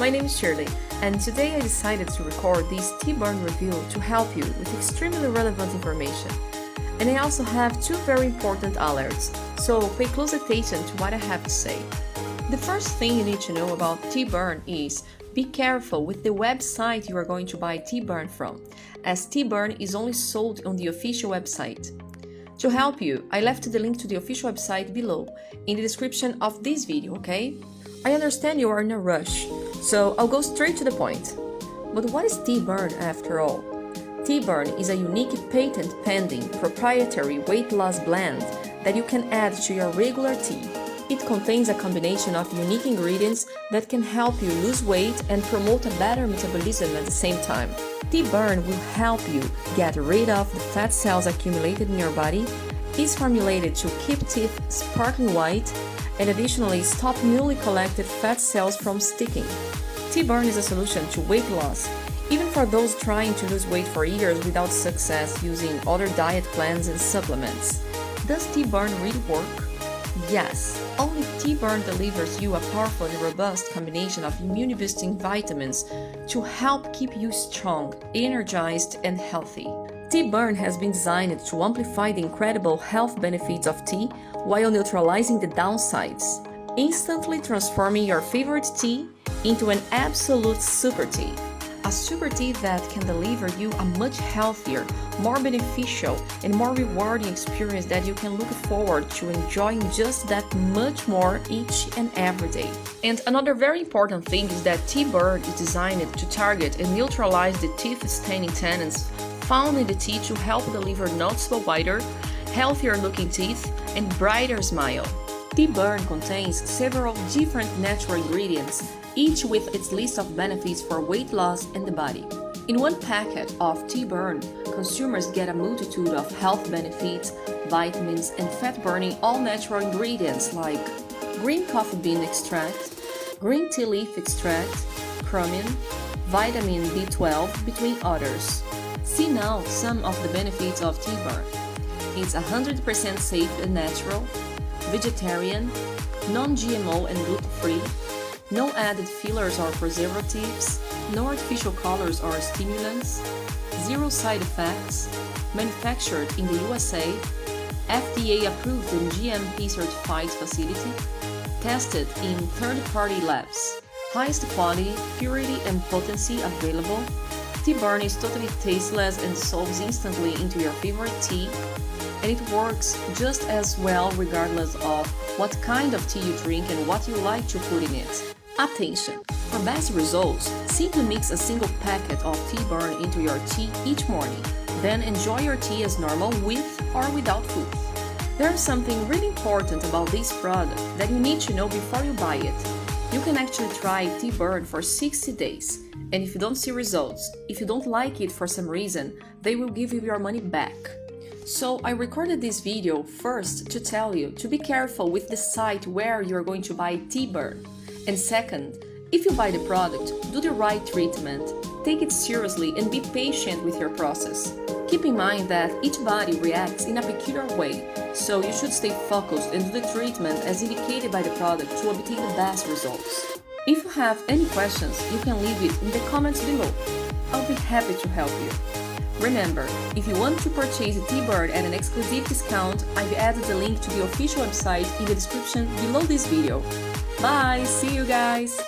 My name is Shirley, and today I decided to record this tea burn review to help you with extremely relevant information. And I also have two very important alerts, so pay close attention to what I have to say. The first thing you need to know about tea burn is be careful with the website you are going to buy tea burn from, as tea burn is only sold on the official website. To help you, I left the link to the official website below in the description of this video, okay? I understand you are in a rush, so I'll go straight to the point. But what is tea burn after all? Tea burn is a unique patent-pending proprietary weight loss blend that you can add to your regular tea. It contains a combination of unique ingredients that can help you lose weight and promote a better metabolism at the same time. Tea burn will help you get rid of the fat cells accumulated in your body, is formulated to keep teeth sparkling white, and additionally stop newly collected fat cells from sticking. Tea burn is a solution to weight loss, even for those trying to lose weight for years without success using other diet plans and supplements. Does tea burn really work? Yes, only tea burn delivers you a powerful and robust combination of immune-boosting vitamins to help keep you strong, energized, and healthy. Tea burn has been designed to amplify the incredible health benefits of tea while neutralizing the downsides, instantly transforming your favorite tea into an absolute super tea. A super tea that can deliver you a much healthier, more beneficial, and more rewarding experience that you can look forward to enjoying just that much more each and every day. And another very important thing is that tea burn is designed to target and neutralize the teeth-staining tannins found in the tea to help deliver noticeable whiter, healthier looking teeth and brighter smile. Tea burn contains several different natural ingredients, each with its list of benefits for weight loss and the body. In one packet of tea burn, consumers get a multitude of health benefits, vitamins, and fat-burning all-natural ingredients like green coffee bean extract, green tea leaf extract, chromium, vitamin B12, between others. See now some of the benefits of tea burn. It's 100% safe and natural, vegetarian, non-GMO and gluten-free, no added fillers or preservatives, no artificial colors or stimulants, zero side effects, manufactured in the USA, FDA approved and GMP certified facility, tested in third-party labs, highest quality, purity and potency available. Tea burn is totally tasteless and dissolves instantly into your favorite tea, and it works just as well regardless of what kind of tea you drink and what you like to put in it. Attention! For best results, simply mix a single packet of tea burn into your tea each morning. Then enjoy your tea as normal with or without food. There's something really important about this product that you need to know before you buy it. You can actually try tea burn for 60 days, and if you don't see results, if you don't like it for some reason, they will give you your money back. So I recorded this video first to tell you to be careful with the site where you're going to buy tea burn. And second, if you buy the product, do the right treatment, take it seriously and be patient with your process. Keep in mind that each body reacts in a peculiar way, so you should stay focused and do the treatment as indicated by the product to obtain the best results. If you have any questions, you can leave it in the comments below. I'll be happy to help you. Remember, if you want to purchase a tea burn at an exclusive discount, I've added the link to the official website in the description below this video. Bye! See you guys!